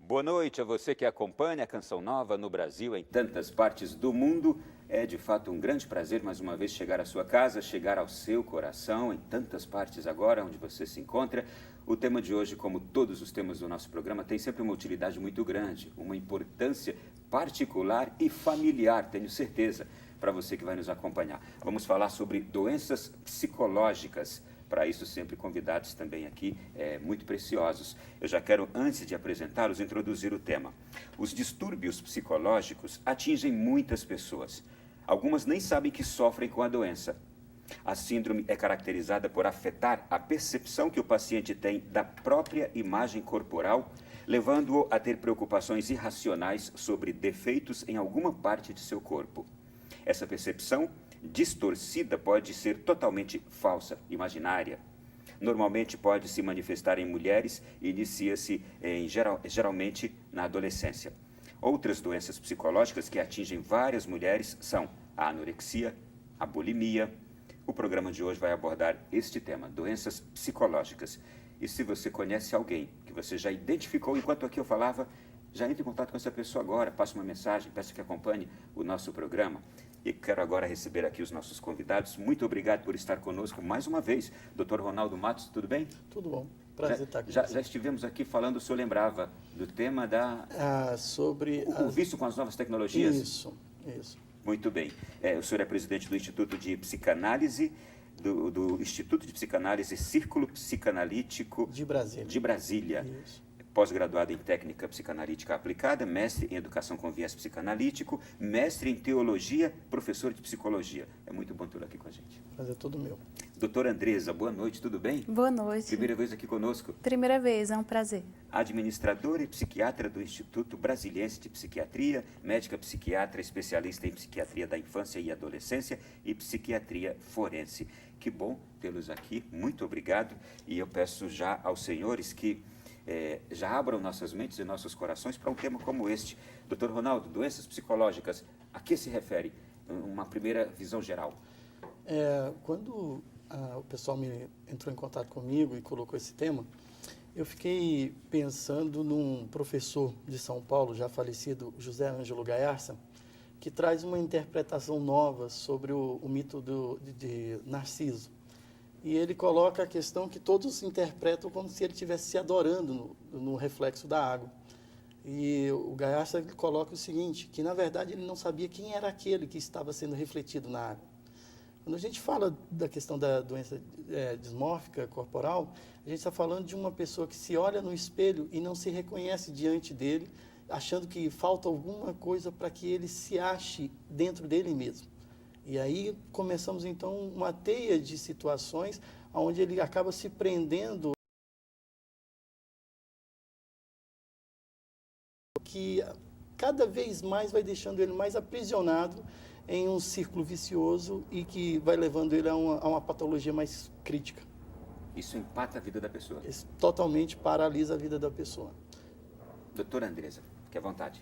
Boa noite a você que acompanha a Canção Nova no Brasil, em tantas partes do mundo. É de fato um grande prazer mais uma vez chegar à sua casa, chegar ao seu coração, em tantas partes agora onde você se encontra. O tema de hoje, como todos os temas do nosso programa, tem sempre uma utilidade muito grande, uma importância particular e familiar, tenho certeza, para você que vai nos acompanhar. Vamos falar sobre doenças psicológicas. Para isso, sempre convidados também aqui muito preciosos. Eu já quero, antes de apresentá-los, introduzir o tema. Os distúrbios psicológicos atingem muitas pessoas. Algumas nem sabem que sofrem com a doença. A síndrome é caracterizada por afetar a percepção que o paciente tem da própria imagem corporal, levando-o a ter preocupações irracionais sobre defeitos em alguma parte de seu corpo. Essa percepção distorcida pode ser totalmente falsa, imaginária. Normalmente pode se manifestar em mulheres e inicia-se geralmente na adolescência. Outras doenças psicológicas que atingem várias mulheres são a anorexia, a bulimia. O programa de hoje vai abordar este tema, doenças psicológicas. E se você conhece alguém que você já identificou enquanto aqui eu falava, já entre em contato com essa pessoa agora, passe uma mensagem, peça que acompanhe o nosso programa. E quero agora receber aqui os nossos convidados. Muito obrigado por estar conosco mais uma vez. Dr. Ronaldo Matos, tudo bem? Tudo bom. Prazer estar aqui. Já estivemos aqui falando, o senhor lembrava do tema da... o vício com as novas tecnologias? Isso. Muito bem. O senhor é presidente do Instituto de Psicanálise, do Instituto de Psicanálise Círculo Psicanalítico de Brasília. Isso. Pós-graduado em técnica psicanalítica aplicada, mestre em educação com viés psicanalítico, mestre em teologia, professor de psicologia. É muito bom tê-lo aqui com a gente. Prazer todo meu. Doutora Andresa, boa noite, tudo bem? Boa noite. Primeira vez aqui conosco. Primeira vez, é um prazer. Administradora e psiquiatra do Instituto Brasiliense de Psiquiatria, médica psiquiatra, especialista em psiquiatria da infância e adolescência e psiquiatria forense. Que bom tê-los aqui, muito obrigado. E eu peço já aos senhores que já abram nossas mentes e nossos corações para um tema como este. Dr. Ronaldo, doenças psicológicas, a que se refere? Uma primeira visão geral. Quando o pessoal entrou em contato comigo e colocou esse tema, eu fiquei pensando num professor de São Paulo, já falecido, José Ângelo Gaiarsa, que traz uma interpretação nova sobre o mito de Narciso. E ele coloca a questão que todos interpretam como se ele estivesse se adorando no reflexo da água. E o Gaiarsa coloca o seguinte, que na verdade ele não sabia quem era aquele que estava sendo refletido na água. Quando a gente fala da questão da doença dismórfica corporal, a gente está falando de uma pessoa que se olha no espelho e não se reconhece diante dele, achando que falta alguma coisa para que ele se ache dentro dele mesmo. E aí começamos, então, uma teia de situações onde ele acaba se prendendo, que cada vez mais vai deixando ele mais aprisionado em um círculo vicioso e que vai levando ele a uma patologia mais crítica. Isso empata a vida da pessoa? Isso totalmente paralisa a vida da pessoa. Doutora Andresa, fique à vontade.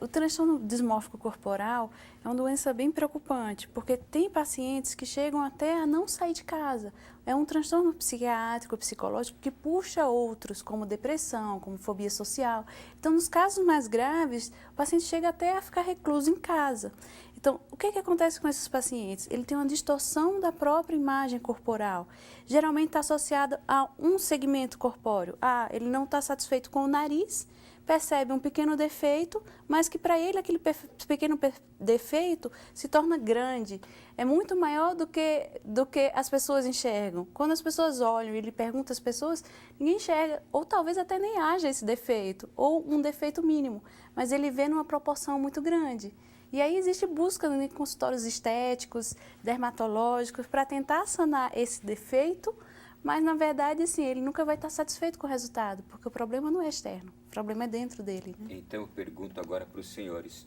O transtorno dismórfico corporal é uma doença bem preocupante, porque tem pacientes que chegam até a não sair de casa. É um transtorno psiquiátrico, psicológico, que puxa outros, como depressão, como fobia social. Então, nos casos mais graves, o paciente chega até a ficar recluso em casa. Então, o que acontece com esses pacientes? Ele tem uma distorção da própria imagem corporal. Geralmente está associado a um segmento corpóreo. Ele não está satisfeito com o nariz, percebe um pequeno defeito, mas que para ele aquele pequeno defeito se torna grande. É muito maior do que as pessoas enxergam. Quando as pessoas olham e ele pergunta às pessoas, ninguém enxerga, ou talvez até nem haja esse defeito, ou um defeito mínimo, mas ele vê numa proporção muito grande. E aí existe busca em consultórios estéticos, dermatológicos, para tentar sanar esse defeito, mas, na verdade, assim, ele nunca vai estar satisfeito com o resultado, porque o problema não é externo, o problema é dentro dele. Né? Então, eu pergunto agora para os senhores,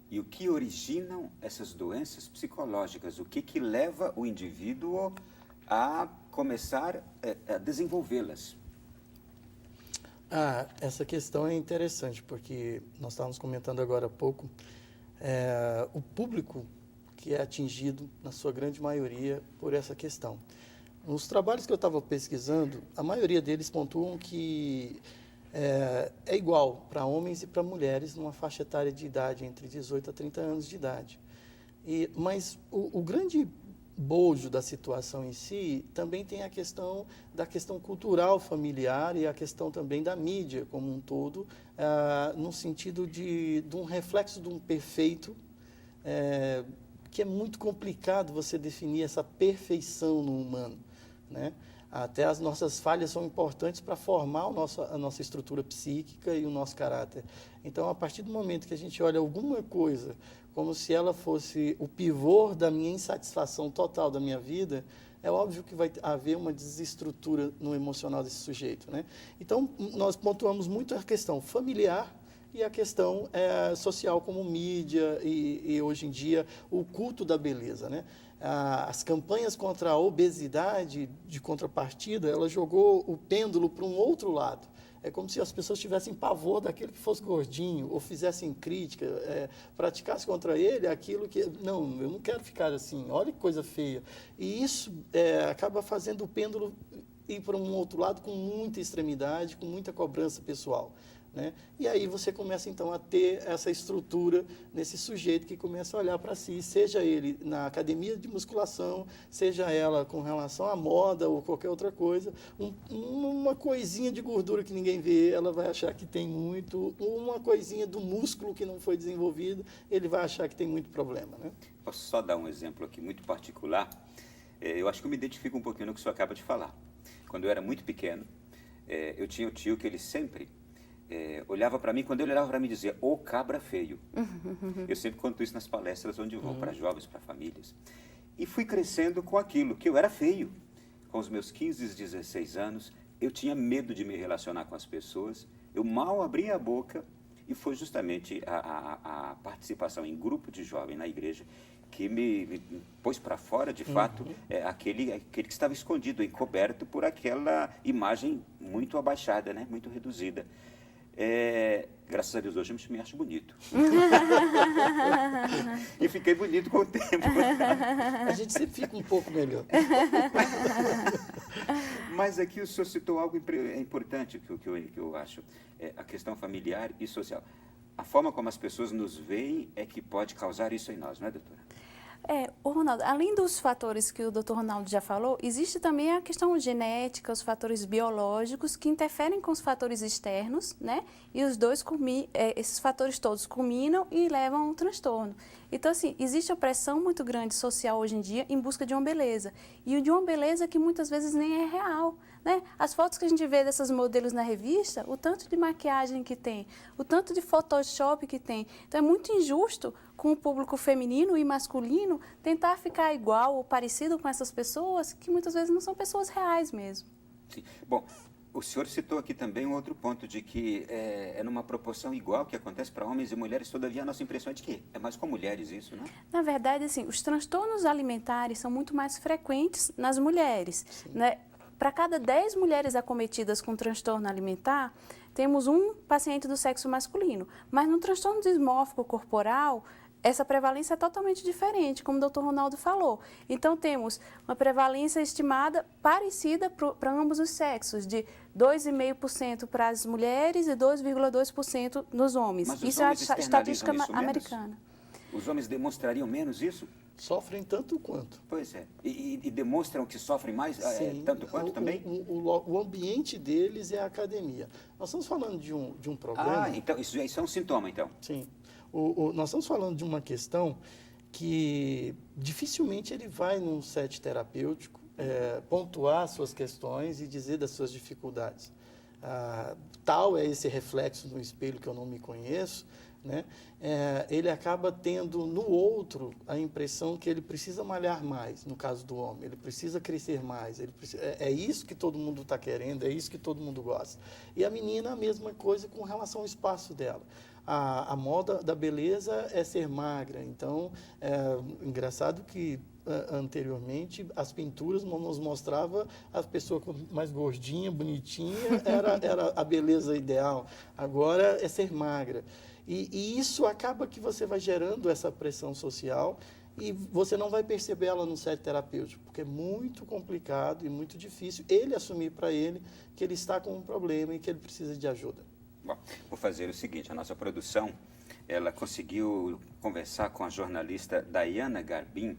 e o que originam essas doenças psicológicas? O que leva o indivíduo a começar a desenvolvê-las? Essa questão é interessante, porque nós estávamos comentando agora há pouco, o público que é atingido, na sua grande maioria, por essa questão. Nos trabalhos que eu estava pesquisando, a maioria deles pontuam que é igual para homens e para mulheres numa faixa etária de idade entre 18 a 30 anos de idade. Mas o grande bojo da situação em si também tem a questão da questão cultural familiar e a questão também da mídia como um todo, no sentido de um reflexo de um perfeito, que é muito complicado você definir essa perfeição no humano, né? Até as nossas falhas são importantes para formar a nossa estrutura psíquica e o nosso caráter. Então, a partir do momento que a gente olha alguma coisa como se ela fosse o pivô da minha insatisfação total da minha vida, é óbvio que vai haver uma desestrutura no emocional desse sujeito, né? Então, nós pontuamos muito a questão familiar e a questão social, como mídia e, hoje em dia, o culto da beleza, né? As campanhas contra a obesidade, de contrapartida, ela jogou o pêndulo para um outro lado. É como se as pessoas tivessem pavor daquele que fosse gordinho, ou fizessem crítica, praticassem contra ele aquilo que... Não, eu não quero ficar assim, olha que coisa feia. E isso acaba fazendo o pêndulo ir para um outro lado com muita extremidade, com muita cobrança pessoal, né? E aí você começa, então, a ter essa estrutura nesse sujeito que começa a olhar para si, seja ele na academia de musculação, seja ela com relação à moda ou qualquer outra coisa, uma coisinha de gordura que ninguém vê, ela vai achar que tem muito, uma coisinha do músculo que não foi desenvolvido, ele vai achar que tem muito problema, né? Posso só dar um exemplo aqui muito particular? Eu acho que eu me identifico um pouquinho no que o senhor acaba de falar. Quando eu era muito pequeno, eu tinha o tio que ele sempre... olhava para mim, quando ele olhava para mim, dizia, ô cabra feio. Eu sempre conto isso nas palestras onde vou, para jovens, para famílias. E fui crescendo com aquilo, que eu era feio. Com os meus 15, 16 anos, eu tinha medo de me relacionar com as pessoas, eu mal abria a boca, e foi justamente a participação em grupo de jovem na igreja que me pôs para fora, de fato, aquele que estava escondido, encoberto por aquela imagem muito abaixada, né? Muito reduzida. Graças a Deus, hoje eu me acho bonito. E fiquei bonito com o tempo. A gente sempre fica um pouco melhor. Mas aqui o senhor citou algo importante que eu acho, a questão familiar e social. A forma como as pessoas nos veem é que pode causar isso em nós, não é, doutora? Ronaldo, além dos fatores que o Dr. Ronaldo já falou, existe também a questão genética, os fatores biológicos que interferem com os fatores externos, né? E os dois, esses fatores todos culminam e levam a um transtorno. Então, assim, existe uma pressão muito grande social hoje em dia em busca de uma beleza. E de uma beleza que muitas vezes nem é real, né? As fotos que a gente vê dessas modelos na revista, o tanto de maquiagem que tem, o tanto de Photoshop que tem. Então, é muito injusto com o público feminino e masculino tentar ficar igual ou parecido com essas pessoas que muitas vezes não são pessoas reais mesmo. Sim. Bom, o senhor citou aqui também um outro ponto de que é numa proporção igual que acontece para homens e mulheres, todavia a nossa impressão é de que é mais com mulheres isso, né? Na verdade, assim, os transtornos alimentares são muito mais frequentes nas mulheres, né? Para cada 10 mulheres acometidas com transtorno alimentar, temos um paciente do sexo masculino. Mas no transtorno dismórfico corporal, essa prevalência é totalmente diferente, como o Dr. Ronaldo falou. Então, temos uma prevalência estimada parecida para ambos os sexos, de 2,5% para as mulheres e 2,2% nos homens. Mas isso é a estatística americana. Os homens demonstrariam menos isso? Sofrem tanto quanto. Pois é. E demonstram que sofrem mais tanto quanto também? O ambiente deles é a academia. Nós estamos falando de um problema... então isso é um sintoma, então? Sim. Nós estamos falando de uma questão que dificilmente ele vai num set terapêutico pontuar suas questões e dizer das suas dificuldades. Tal é esse reflexo no espelho que eu não me conheço, né? Ele acaba tendo no outro a impressão que ele precisa malhar mais, no caso do homem, ele precisa crescer mais, é isso que todo mundo está querendo, é isso que todo mundo gosta. E a menina a mesma coisa com relação ao espaço dela. A moda da beleza é ser magra, então engraçado que anteriormente as pinturas nos mostrava a pessoa mais gordinha, bonitinha, era a beleza ideal, agora é ser magra. E isso acaba que você vai gerando essa pressão social e você não vai perceber ela no set terapêutico, porque é muito complicado e muito difícil ele assumir para ele que ele está com um problema e que ele precisa de ajuda. Bom, vou fazer o seguinte, a nossa produção, ela conseguiu conversar com a jornalista Dayana Garbim.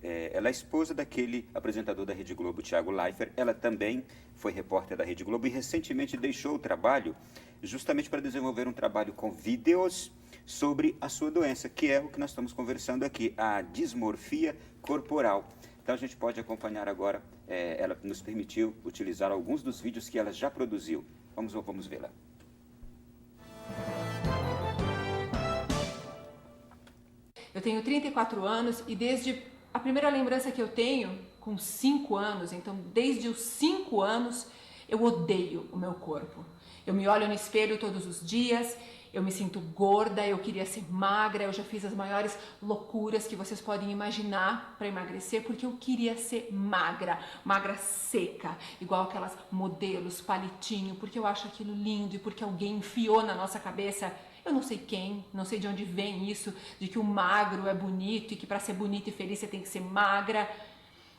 Ela é esposa daquele apresentador da Rede Globo, Thiago Leifert. Ela também foi repórter da Rede Globo e recentemente deixou o trabalho justamente para desenvolver um trabalho com vídeos sobre a sua doença, que é o que nós estamos conversando aqui, a dismorfia corporal. Então a gente pode acompanhar agora, ela nos permitiu utilizar alguns dos vídeos que ela já produziu. Vamos vê-la. Eu tenho 34 anos e desde a primeira lembrança que eu tenho, com 5 anos, então desde os 5 anos, eu odeio o meu corpo. Eu me olho no espelho todos os dias, eu me sinto gorda, eu queria ser magra, eu já fiz as maiores loucuras que vocês podem imaginar para emagrecer, porque eu queria ser magra, magra seca, igual aquelas modelos, palitinho, porque eu acho aquilo lindo e porque alguém enfiou na nossa cabeça. Eu não sei quem, não sei de onde vem isso, de que o magro é bonito e que para ser bonita e feliz você tem que ser magra.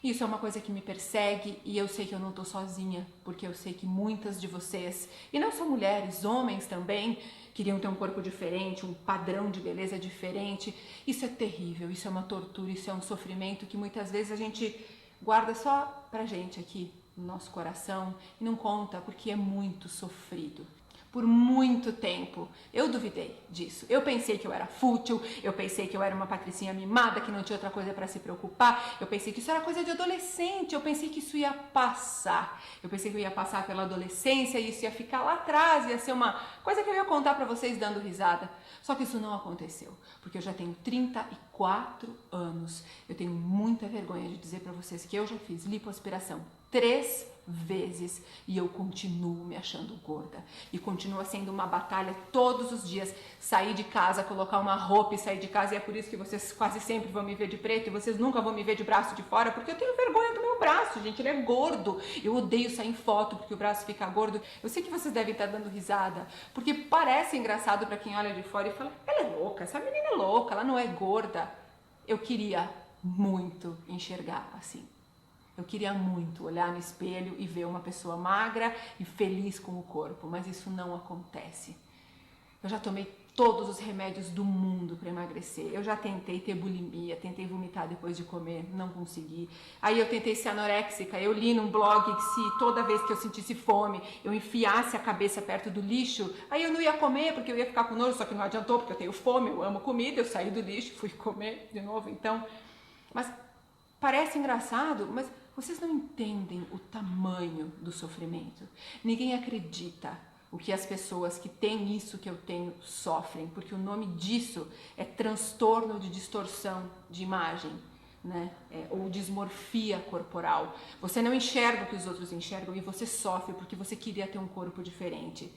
Isso é uma coisa que me persegue e eu sei que eu não estou sozinha, porque eu sei que muitas de vocês, e não só mulheres, homens também, queriam ter um corpo diferente, um padrão de beleza diferente. Isso é terrível, isso é uma tortura, isso é um sofrimento que muitas vezes a gente guarda só pra gente aqui, no nosso coração, e não conta porque é muito sofrido. Por muito tempo, eu duvidei disso. Eu pensei que eu era fútil, eu pensei que eu era uma patricinha mimada, que não tinha outra coisa para se preocupar, eu pensei que isso era coisa de adolescente, eu pensei que isso ia passar. Eu pensei que eu ia passar pela adolescência e isso ia ficar lá atrás, ia ser uma coisa que eu ia contar para vocês dando risada. Só que isso não aconteceu, porque eu já tenho 34 anos. Eu tenho muita vergonha de dizer para vocês que eu já fiz lipoaspiração 3 vezes e eu continuo me achando gorda e continua sendo uma batalha todos os dias sair de casa, colocar uma roupa e sair de casa, e é por isso que vocês quase sempre vão me ver de preto e vocês nunca vão me ver de braço de fora, porque eu tenho vergonha do meu braço, gente, ele é gordo, eu odeio sair em foto porque o braço fica gordo. Eu sei que vocês devem estar dando risada, porque parece engraçado para quem olha de fora e fala, ela é louca, essa menina é louca, ela não é gorda. Eu queria muito enxergar assim. Eu queria muito olhar no espelho e ver uma pessoa magra e feliz com o corpo, mas isso não acontece. Eu já tomei todos os remédios do mundo para emagrecer. Eu já tentei ter bulimia, tentei vomitar depois de comer, não consegui. Aí eu tentei ser anoréxica, eu li num blog que se toda vez que eu sentisse fome, eu enfiasse a cabeça perto do lixo, aí eu não ia comer porque eu ia ficar com nojo, só que não adiantou porque eu tenho fome, eu amo comida, eu saí do lixo, fui comer de novo, então... Mas parece engraçado, mas vocês não entendem o tamanho do sofrimento. Ninguém acredita o que as pessoas que têm isso que eu tenho sofrem, porque o nome disso é transtorno de distorção de imagem, né? Ou dismorfia corporal. Você não enxerga o que os outros enxergam e você sofre porque você queria ter um corpo diferente.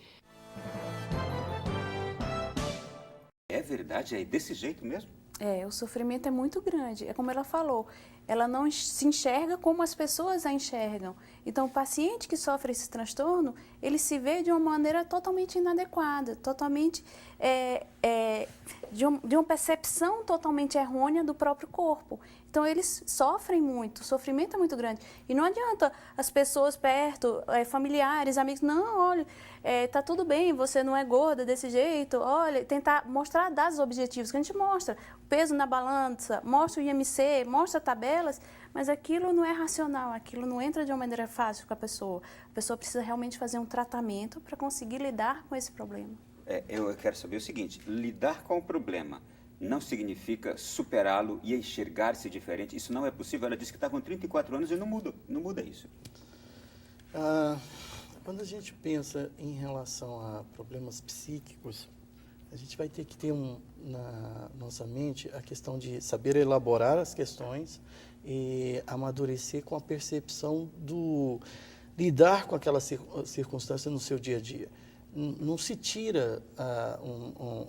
É verdade? É desse jeito mesmo? O sofrimento é muito grande. É como ela falou, ela não se enxerga como as pessoas a enxergam. Então, o paciente que sofre esse transtorno, ele se vê de uma maneira totalmente inadequada, totalmente de uma percepção totalmente errônea do próprio corpo. Então, eles sofrem muito, o sofrimento é muito grande. E não adianta as pessoas perto, familiares, amigos, não, olha, tá tudo bem, você não é gorda desse jeito, olha, tentar mostrar dados objetivos, que a gente mostra, o peso na balança, mostra o IMC, mostra tabelas, mas aquilo não é racional, aquilo não entra de uma maneira fácil com a pessoa. A pessoa precisa realmente fazer um tratamento para conseguir lidar com esse problema. Eu quero saber o seguinte, lidar com o problema não significa superá-lo e enxergar-se diferente. Isso não é possível. Ela disse que está com 34 anos e não muda isso. Quando a gente pensa em relação a problemas psíquicos, a gente vai ter que ter na nossa mente a questão de saber elaborar as questões e amadurecer com a percepção do lidar com aquela circunstância no seu dia a dia. Não se tira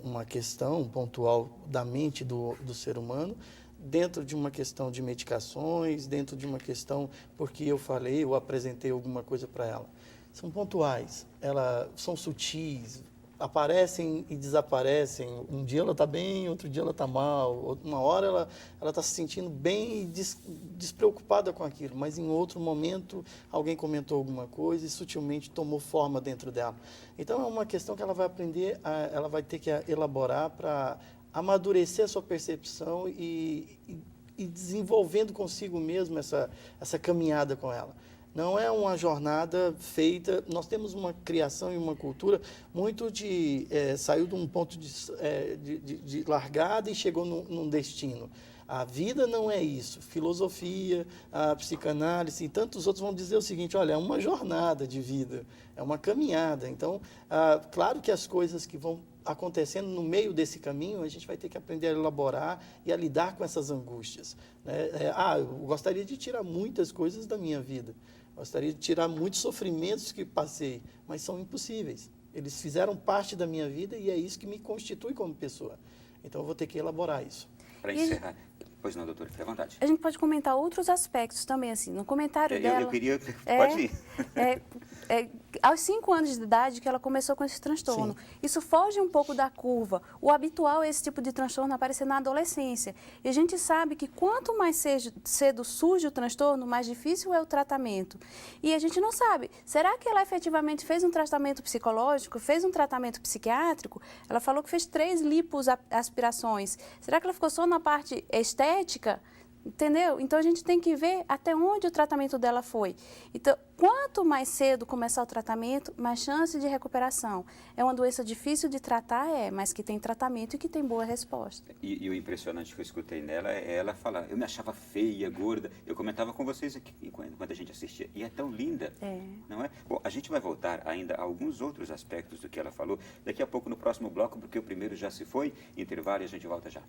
uma questão pontual da mente do ser humano dentro de uma questão de medicações, dentro de uma questão porque eu falei, eu apresentei alguma coisa para ela. São pontuais, elas são sutis, aparecem e desaparecem. Um dia ela está bem, outro dia ela está mal. Uma hora ela está se sentindo bem e despreocupada com aquilo, mas em outro momento alguém comentou alguma coisa e sutilmente tomou forma dentro dela. Então é uma questão que ela vai aprender, ela vai ter que elaborar para amadurecer a sua percepção e desenvolvendo consigo mesmo essa caminhada com ela. Não é uma jornada feita. Nós temos uma criação e uma cultura muito saiu de um ponto de largada e chegou num destino. A vida não é isso. Filosofia, a psicanálise e tantos outros vão dizer o seguinte: olha, é uma jornada de vida, é uma caminhada. Então, claro que as coisas que vão acontecendo no meio desse caminho, a gente vai ter que aprender a elaborar e a lidar com essas angústias, né? Eu gostaria de tirar muitas coisas da minha vida. Gostaria de tirar muitos sofrimentos que passei, mas são impossíveis. Eles fizeram parte da minha vida e é isso que me constitui como pessoa. Então, eu vou ter que elaborar isso. Para encerrar. Pois não, doutora, fique à vontade. A gente pode comentar outros aspectos também, assim, no comentário dela. Eu queria... Pode ir. Aos 5 anos de idade que ela começou com esse transtorno. Sim. Isso foge um pouco da curva. O habitual é esse tipo de transtorno aparecer na adolescência. E a gente sabe que quanto mais cedo surge o transtorno, mais difícil é o tratamento. E a gente não sabe, será que ela efetivamente fez um tratamento psicológico, fez um tratamento psiquiátrico? Ela falou que fez 3 lipoaspirações. Será que ela ficou só na parte estética? Entendeu? Então, a gente tem que ver até onde o tratamento dela foi. Então, quanto mais cedo começar o tratamento, mais chance de recuperação. É uma doença difícil de tratar, mas que tem tratamento e que tem boa resposta. E o impressionante que eu escutei nela é ela falar: eu me achava feia, gorda. Eu comentava com vocês aqui enquanto a gente assistia. E é tão linda, não é? Bom, a gente vai voltar ainda a alguns outros aspectos do que ela falou daqui a pouco no próximo bloco, porque o primeiro já se foi. Intervalo e a gente volta já.